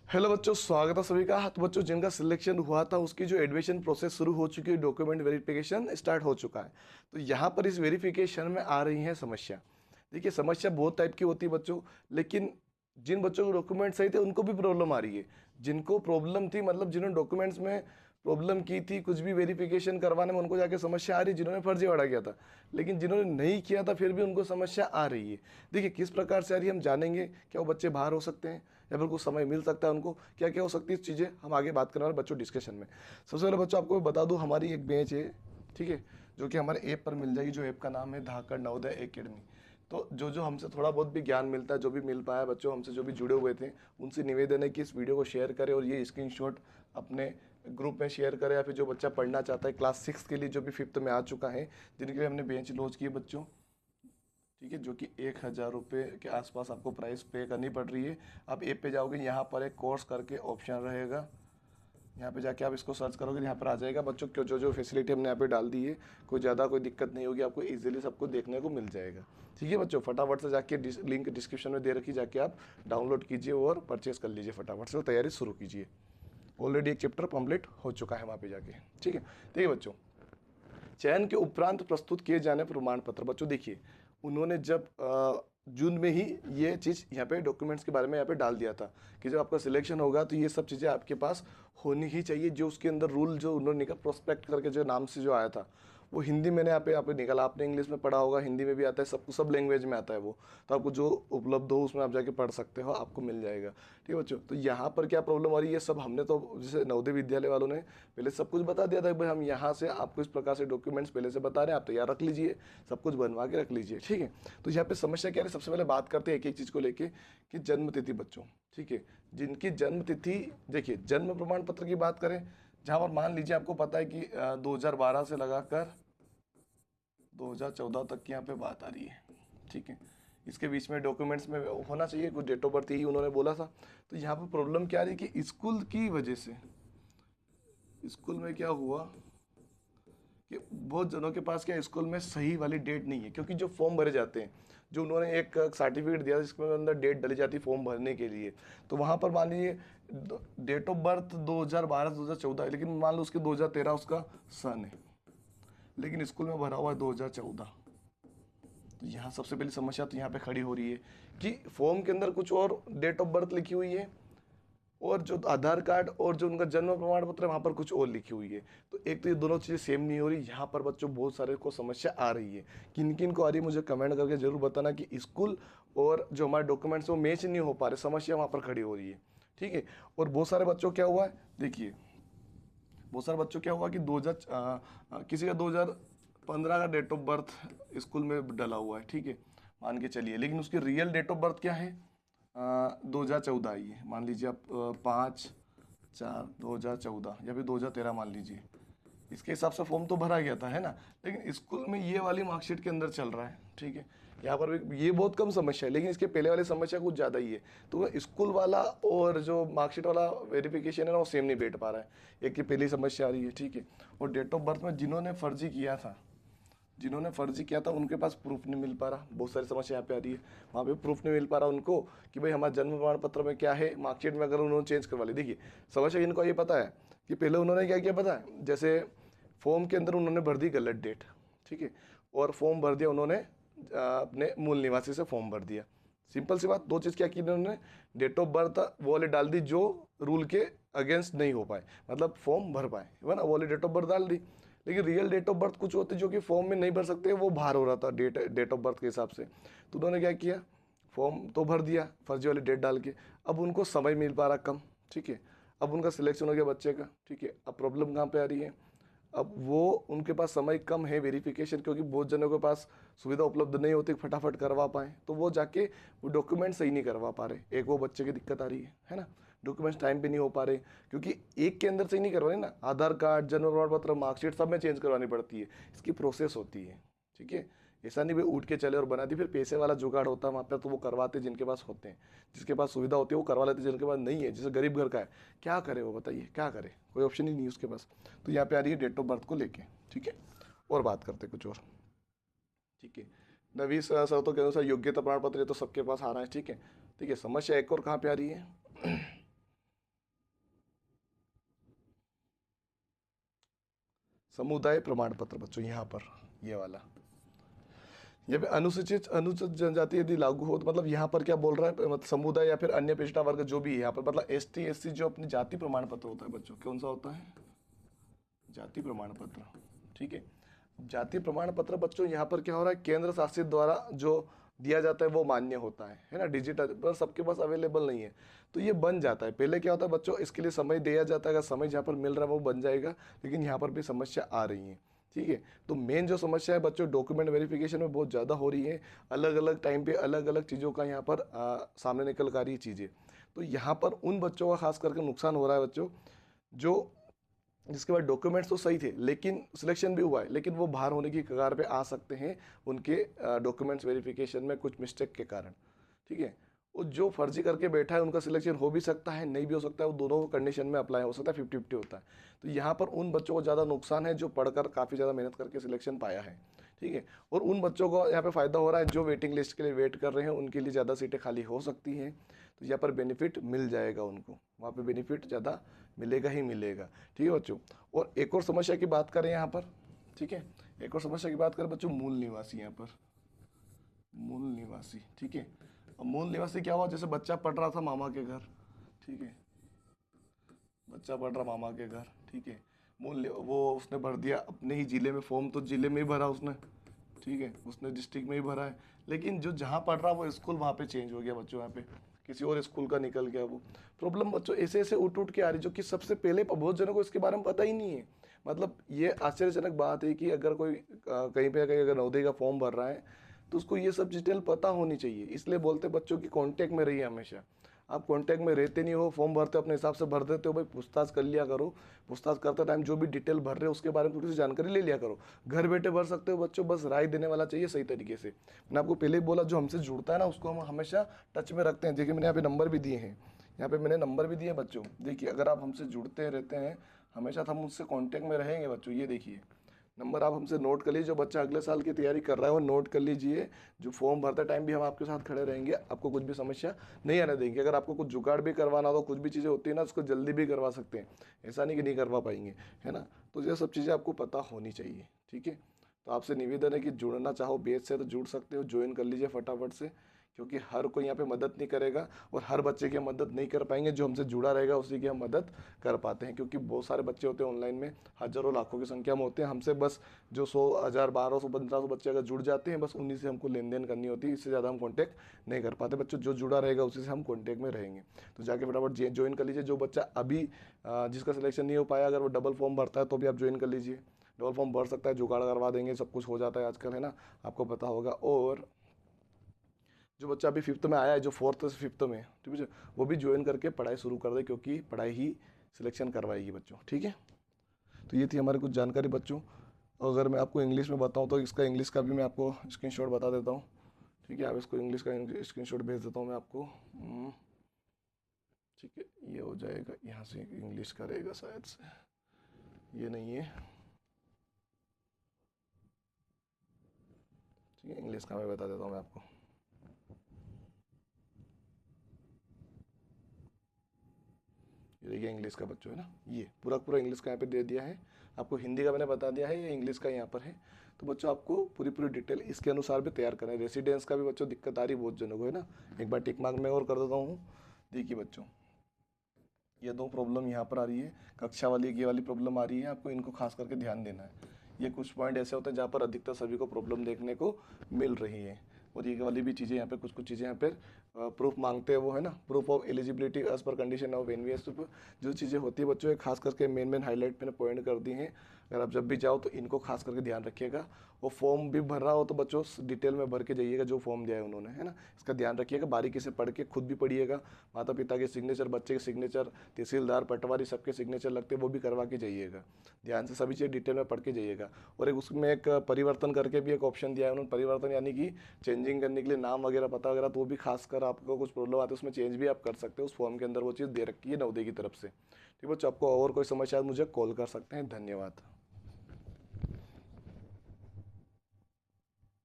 Hello बच्चों, स्वागत है सभी का। तो बच्चों, जिनका सिलेक्शन हुआ था उसकी जो एडमिशन प्रोसेस शुरू हो चुकी है, डॉक्यूमेंट वेरिफिकेशन स्टार्ट हो चुका है। तो यहाँ पर इस वेरिफिकेशन में आ रही है समस्या। देखिए, समस्या बहुत टाइप की होती है बच्चों, लेकिन जिन बच्चों के डॉक्यूमेंट सही थे उनको भी प्रॉब्लम आ रही है। जिनको प्रॉब्लम थी, मतलब जिन्होंने डॉक्यूमेंट्स में प्रॉब्लम की थी, कुछ भी वेरिफिकेशन करवाने में उनको जाके समस्या आ रही है, जिन्होंने फर्जीवाड़ा किया था। लेकिन जिन्होंने नहीं किया था फिर भी उनको समस्या आ रही है। देखिए, किस प्रकार से आ रही है हम जानेंगे। क्या वो बच्चे बाहर हो सकते हैं या फिर कुछ समय मिल सकता है उनको, क्या क्या हो सकती है चीज़ें, हम आगे बात करने वाले बच्चों डिस्कशन में। सबसे पहले बच्चों आपको बता दूं, हमारी एक बेंच है, ठीक है, जो कि हमारे ऐप पर मिल जाएगी। जो ऐप का नाम है धाकड़ नवोदय एकेडमी। तो जो जो हमसे थोड़ा बहुत भी ज्ञान मिलता है, जो भी मिल पाया बच्चों हमसे, जो भी जुड़े हुए थे, उनसे निवेदन है कि इस वीडियो को शेयर करें और ये स्क्रीनशॉट अपने ग्रुप में शेयर करें, या फिर जो बच्चा पढ़ना चाहता है क्लास 6 के लिए, जो भी 5th में आ चुका है, जिनके लिए हमने बेंच लॉन्च की है बच्चों, ठीक है, जो कि 1,000 रुपये के आसपास आपको प्राइस पे करनी पड़ रही है। आप ऐप पे जाओगे, यहाँ पर एक कोर्स करके ऑप्शन रहेगा, यहाँ पे जाके आप इसको सर्च करोगे, यहाँ पर आ जाएगा बच्चों। क्यों जो जो फैसिलिटी हमने यहाँ पे डाल दी है, कोई ज़्यादा कोई दिक्कत नहीं होगी, आपको इजीली सबको देखने को मिल जाएगा। ठीक है बच्चों, फटाफट से जाके लिंक डिस्क्रिप्शन में दे रखी, जाके आप डाउनलोड कीजिए और परचेस कर लीजिए फटाफट से, और तैयारी शुरू कीजिए। ऑलरेडी एक चैप्टर कंप्लीट हो चुका है वहाँ पे जाके। ठीक है, देखिए बच्चों, चयन के उपरांत प्रस्तुत किए जाने प्रमाण पत्र। बच्चों देखिए, उन्होंने जब जून में ही ये चीज़ यहाँ पे डॉक्यूमेंट्स के बारे में यहाँ पे डाल दिया था कि जब आपका सिलेक्शन होगा तो ये सब चीज़ें आपके पास होनी ही चाहिए। जो उसके अंदर रूल जो उन्होंने निकाला, प्रोस्पेक्ट करके जो नाम से जो आया था, वो हिंदी मैंने यहाँ पे निकाला। आपने इंग्लिश में पढ़ा होगा, हिंदी में भी आता है, सब लैंग्वेज में आता है वो। तो आपको जो उपलब्ध हो उसमें आप जाके पढ़ सकते हो, आपको मिल जाएगा। ठीक है बच्चों, तो यहाँ पर क्या प्रॉब्लम आ रही है, सब हमने तो जैसे नवोदय विद्यालय वालों ने पहले सब कुछ बता दिया था कि भाई हम यहाँ से आपको इस प्रकार से डॉक्यूमेंट्स पहले से बता रहे हैं, आप तैयार रख लीजिए, सब कुछ बनवा के रख लीजिए। ठीक है, तो यहाँ पे समस्या क्या है, सबसे पहले बात करते हैं एक एक चीज़ को लेके कि जन्म तिथि बच्चों। ठीक है, जिनकी जन्म तिथि, देखिए जन्म प्रमाण पत्र की बात करें, जहाँ पर मान लीजिए आपको पता है कि 2012 से लगाकर 2014 तक की यहाँ पे बात आ रही है। ठीक है, इसके बीच में डॉक्यूमेंट्स में होना चाहिए कुछ डेट ऑफ बर्थ, ही उन्होंने बोला था। तो यहाँ पे प्रॉब्लम क्या आ रही है कि स्कूल की वजह से, स्कूल में क्या हुआ कि बहुत जनों के पास क्या स्कूल में सही वाली डेट नहीं है, क्योंकि जो फॉर्म भरे जाते हैं, जो उन्होंने एक सर्टिफिकेट दिया जिसके अंदर डेट डली जाती है फॉर्म भरने के लिए, तो वहाँ पर मान लीजिए डेट ऑफ बर्थ 2012 2014 है, लेकिन मान लो उसके 2013 उसका सन है, लेकिन स्कूल में भरा हुआ है 2014। तो यहाँ सबसे पहली समस्या तो यहाँ पे खड़ी हो रही है कि फॉर्म के अंदर कुछ और डेट ऑफ बर्थ लिखी हुई है, और जो आधार कार्ड और जो उनका जन्म प्रमाण पत्र है वहाँ पर कुछ और लिखी हुई है। तो एक तो ये दोनों चीज़ें सेम नहीं हो रही। यहाँ पर बच्चों बहुत सारे को समस्या आ रही है। किन किन को आ रही है मुझे कमेंट करके जरूर बताना कि स्कूल और जो हमारे डॉक्यूमेंट्स वो मैच नहीं हो पा रहे, समस्या वहाँ पर खड़ी हो रही है। ठीक है, और बहुत सारे बच्चों क्या हुआ है, देखिए बहुत सारे बच्चों क्या हुआ कि किसी का 2015 का डेट ऑफ बर्थ स्कूल में डला हुआ है, ठीक है, मान के चलिए, लेकिन उसकी रियल डेट ऑफ बर्थ क्या है, 2014 आई है। मान लीजिए आप 5/4/2014 या फिर 2013 मान लीजिए। इसके हिसाब से फॉर्म तो भरा गया था, है ना, लेकिन स्कूल में ये वाली मार्कशीट के अंदर चल रहा है। ठीक है, यहाँ पर भी ये बहुत कम समस्या है, लेकिन इसके पहले वाली समस्या कुछ ज़्यादा ही है। तो वो स्कूल वाला और जो मार्कशीट वाला वेरिफिकेशन है ना, वो सेम नहीं बैठ पा रहा है। एक की पहली समस्या आ रही है। ठीक है, और डेट ऑफ बर्थ में जिन्होंने फर्जी किया था उनके पास प्रूफ नहीं मिल पा रहा। बहुत सारी समस्या यहाँ पे आ रही है, वहाँ पे प्रूफ नहीं मिल पा रहा उनको कि भाई हमारा जन्म प्रमाण पत्र में क्या है, मार्कशीट में अगर उन्होंने चेंज करवा ली। देखिए समस्या इनको ये पता है कि पहले उन्होंने क्या किया पता है, जैसे फॉर्म के अंदर उन्होंने भर दी गलत डेट, ठीक है, और फॉर्म भर दिया उन्होंने अपने मूल निवासी से फॉर्म भर दिया। सिंपल सी बात, दो चीज़ क्या की उन्होंने, डेट ऑफ बर्थ वो वाले डाल दी जो रूल के अगेंस्ट नहीं हो पाए, मतलब फॉर्म भर पाए, है ना, वो वाली डेट ऑफ बर्थ डाल दी। लेकिन रियल डेट ऑफ बर्थ कुछ होते जो कि फॉर्म में नहीं भर सकते, वो बाहर हो रहा था डेट ऑफ बर्थ के हिसाब से। तो उन्होंने क्या किया, फॉर्म तो भर दिया फर्जी वाली डेट डाल के। अब उनको समय मिल पा रहा कम, ठीक है, अब उनका सिलेक्शन हो गया बच्चे का, ठीक है। अब प्रॉब्लम कहाँ पे आ रही है, अब वो उनके पास समय कम है वेरिफिकेशन, क्योंकि बहुत जनों के पास सुविधा उपलब्ध नहीं होती फटाफट करवा पाए, तो वो जाके वो डॉक्यूमेंट सही नहीं करवा पा रहे। एक वो बच्चे की दिक्कत आ रही है ना, डॉक्यूमेंट्स टाइम पे नहीं हो पा रहे, क्योंकि एक के अंदर सही नहीं करवाने ना, आधार कार्ड, जन्म प्रमाण पत्र, मार्कशीट सब में चेंज करवानी पड़ती है, इसकी प्रोसेस होती है। ठीक है, ऐसा नहीं भाई उठ के चले और बना दी, फिर पैसे वाला जुगाड़ होता है वहाँ पर, तो वो करवाते जिनके पास होते हैं, जिसके पास सुविधा होती है वो करवा लेते, जिनके पास नहीं है, जैसे गरीब घर का है, क्या करे वो बताइए, क्या करे, कोई ऑप्शन ही नहीं है उसके पास। तो यहाँ पे आ रही है डेट ऑफ बर्थ को लेके। ठीक है, और बात करते कुछ और। ठीक है, नवी शर्तों के अनुसार योग्यता प्रमाण पत्र ये तो सबके पास आ रहा है। ठीक है, ठीक है, समस्या एक और कहाँ पे आ रही है, समुदाय प्रमाण पत्र बच्चों, यहाँ पर ये वाला, ये भी अनुसूचित जनजाति यदि लागू हो तो मतलब यहाँ पर क्या बोल रहा है, मतलब समुदाय या फिर अन्य पिछड़ा वर्ग जो भी है यहाँ पर, मतलब ST SC जो अपनी जाति प्रमाण पत्र होता है बच्चों, कौन सा होता है, जाति प्रमाण पत्र। ठीक है, जाति प्रमाण पत्र बच्चों यहाँ पर क्या हो रहा है, केंद्र शासित द्वारा जो दिया जाता है वो मान्य होता है ना, डिजिटल पर सबके पास अवेलेबल नहीं है, तो ये बन जाता है। पहले क्या होता है बच्चों, इसके लिए समय दिया जाता है, अगर समय जहाँ पर मिल रहा है वो बन जाएगा, लेकिन यहाँ पर भी समस्या आ रही है। ठीक है, तो मेन जो समस्या है बच्चों, डॉक्यूमेंट वेरिफिकेशन में बहुत ज़्यादा हो रही है, अलग अलग टाइम पे अलग अलग चीज़ों का यहाँ पर सामने निकल कर आ रही है चीज़ें। तो यहाँ पर उन बच्चों का खास करके नुकसान हो रहा है बच्चों, जो जिसके बाद डॉक्यूमेंट्स तो सही थे लेकिन सिलेक्शन भी हुआ है, लेकिन वो बाहर होने की कगार पे आ सकते हैं उनके डॉक्यूमेंट्स वेरिफिकेशन में कुछ मिस्टेक के कारण। ठीक है, वो जो फर्जी करके बैठा है उनका सिलेक्शन हो भी सकता है, नहीं भी हो सकता है, वो दोनों कंडीशन में अप्लाई हो सकता है, 50-50 होता है। तो यहाँ पर उन बच्चों को ज़्यादा नुकसान है जो पढ़कर काफ़ी ज़्यादा मेहनत करके सिलेक्शन पाया है। ठीक है, और उन बच्चों को यहाँ पे फ़ायदा हो रहा है जो वेटिंग लिस्ट के लिए वेट कर रहे हैं, उनके लिए ज़्यादा सीटें खाली हो सकती हैं, तो यहाँ पर बेनिफिट मिल जाएगा उनको, वहाँ पे बेनिफिट ज़्यादा मिलेगा ही मिलेगा। ठीक है बच्चों, और एक और समस्या की बात करें यहाँ पर। ठीक है, एक और समस्या की बात करें बच्चों, मूल निवासी, यहाँ पर मूल निवासी। ठीक है, अब मूल निवासी क्या हुआ, जैसे बच्चा पढ़ रहा था मामा के घर, ठीक है, बच्चा पढ़ रहा मामा के घर, ठीक है, वो उसने भर दिया अपने ही जिले में फॉर्म, तो जिले में ही भरा उसने, ठीक है, उसने डिस्ट्रिक्ट में ही भरा है, लेकिन जो जहाँ पढ़ रहा वो स्कूल वहाँ पे चेंज हो गया बच्चों, यहाँ पे किसी और स्कूल का निकल गया वो। प्रॉब्लम बच्चों ऐसे ऐसे उठ उठ के आ रही, जो कि सबसे पहले बहुत जनों को इसके बारे में पता ही नहीं है। मतलब ये आश्चर्यजनक बात है कि अगर कोई कहीं पे कहीं अगर नवोदय का फॉर्म भर रहा है तो उसको ये सब डिटेल पता होनी चाहिए। इसलिए बोलते बच्चों की कांटेक्ट में रहिए हमेशा। आप कांटेक्ट में रहते नहीं हो, फॉर्म भरते हो अपने हिसाब से भर देते हो, भाई पूछताछ कर लिया करो। पूछताछ करते टाइम जो भी डिटेल भर रहे हो उसके बारे में थोड़ी सी जानकारी ले लिया करो। घर बैठे भर सकते हो बच्चों, बस राय देने वाला चाहिए सही तरीके से। मैंने आपको पहले ही बोला, जो हमसे जुड़ता है ना उसको हम हमेशा टच में रखते हैं। देखिए मैंने यहाँ पे नंबर भी दिए हैं, यहाँ पे मैंने नंबर भी दिए हैं बच्चों। देखिए अगर आप हमसे जुड़ते रहते हैं हमेशा, तो हम उससे कॉन्टेक्ट में रहेंगे बच्चों। ये देखिए नंबर आप हमसे नोट कर लीजिए, जो बच्चा अगले साल की तैयारी कर रहा है वो नोट कर लीजिए। जो फॉर्म भरते टाइम भी हम आपके साथ खड़े रहेंगे, आपको कुछ भी समस्या नहीं आने देंगे। अगर आपको कुछ जुगाड़ भी करवाना हो, कुछ भी चीज़ें होती है ना, उसको जल्दी भी करवा सकते हैं, ऐसा नहीं कि नहीं करवा पाएंगे, है ना। तो ये सब चीज़ें आपको पता होनी चाहिए, ठीक है। तो आपसे निवेदन है कि जुड़ना चाहो बैच से तो जुड़ सकते हो, ज्वाइन कर लीजिए फटाफट से, क्योंकि हर कोई यहाँ पे मदद नहीं करेगा और हर बच्चे की हम मदद नहीं कर पाएंगे। जो हमसे जुड़ा रहेगा उसी की हम मदद कर पाते हैं, क्योंकि बहुत सारे बच्चे होते हैं ऑनलाइन में, हज़ारों लाखों की संख्या में होते हैं। हमसे बस जो 100, 1000, 1200, 1500 बच्चे अगर जुड़ जाते हैं, बस उन्हीं से हमको लेन देन करनी होती है। इससे ज़्यादा हम कॉन्टैक्ट नहीं कर पाते। बच्चों जो जुड़ा रहेगा उसी से हम कॉन्टैक्ट में रहेंगे। तो जाके फटाफट ज्वाइन कर लीजिए। जो बच्चा अभी जिसका सिलेक्शन नहीं हो पाया, अगर वो डबल फॉर्म भरता है तो भी आप ज्वाइन कर लीजिए। डबल फॉर्म भर सकता है, जुगाड़ करवा देंगे, सब कुछ हो जाता है आजकल, है ना, आपको पता होगा। और जो बच्चा अभी 5th में आया है, जो 4th से 5th में, ठीक है, वो भी ज्वाइन करके पढ़ाई शुरू कर दे, क्योंकि पढ़ाई ही सिलेक्शन करवाएगी बच्चों, ठीक है। तो ये थी हमारी कुछ जानकारी बच्चों। अगर मैं आपको इंग्लिश में बताऊँ तो इसका इंग्लिश का भी मैं आपको स्क्रीनशॉट बता देता हूँ, ठीक है। आप इसको इंग्लिश का स्क्रीनशॉट भेज देता हूँ मैं आपको, ठीक है। ये हो जाएगा, यहाँ से इंग्लिश का रहेगा शायद से, ये नहीं है, ठीक है। इंग्लिश का मैं बता देता हूँ मैं आपको। ये देखिए इंग्लिश का बच्चों, है ना, ये पूरा पूरा इंग्लिश का यहाँ पे दे दिया है। आपको हिंदी का मैंने बता दिया है, ये इंग्लिश का यहाँ पर है। तो बच्चों आपको पूरी पूरी डिटेल इसके अनुसार भी तैयार करना है। रेसिडेंस का भी बच्चों दिक्कत आ रही बहुत जनों को, है ना। एक बार टिक मार्क में और कर देता हूँ। देखिए बच्चों, ये 2 प्रॉब्लम यहाँ पर आ रही है, कक्षा वाली ये वाली प्रॉब्लम आ रही है, आपको इनको खास करके ध्यान देना है। ये कुछ पॉइंट ऐसे होते हैं जहाँ पर अधिकतर सभी को प्रॉब्लम देखने को मिल रही है। और ये वाली भी चीज़ें यहाँ पे कुछ कुछ चीज़ें यहाँ पर प्रूफ मांगते हैं वो, है ना, प्रूफ ऑफ एलिजिबिलिटी एज पर कंडीशन ऑफ एनवीएस। जो चीज़ें होती है बच्चों, खास करके मेन हाईलाइट मैंने पॉइंट कर दी हैं। अगर आप जब भी जाओ तो इनको खास करके ध्यान रखिएगा। वो फॉर्म भी भर रहा हो तो बच्चों डिटेल में भर के जाइएगा, जो फॉर्म दिया है उन्होंने, है ना, इसका ध्यान रखिएगा। बारीकी से पढ़ के खुद भी पढ़िएगा। माता पिता के सिग्नेचर, बच्चे के सिग्नेचर, तहसीलदार, पटवारी, सबके सिग्नेचर लगते हैं, वो भी करवा के जाइएगा। ध्यान से सभी चीज़ डिटेल में पढ़ के जाइएगा। और एक उसमें एक परिवर्तन करके भी एक ऑप्शन दिया है उन्होंने, परिवर्तन यानी कि चेंजिंग करने के लिए नाम वगैरह पता वगैरह, तो वो भी खासकर आपको कुछ प्रॉब्लम आती है उसमें चेंज भी आप कर सकते हो। उस फॉर्म के अंदर वो चीज़ दे रखी है नवोदय की तरफ से। ठीक है बच्चों, आपको और कोई समस्या मुझे कॉल कर सकते हैं। धन्यवाद।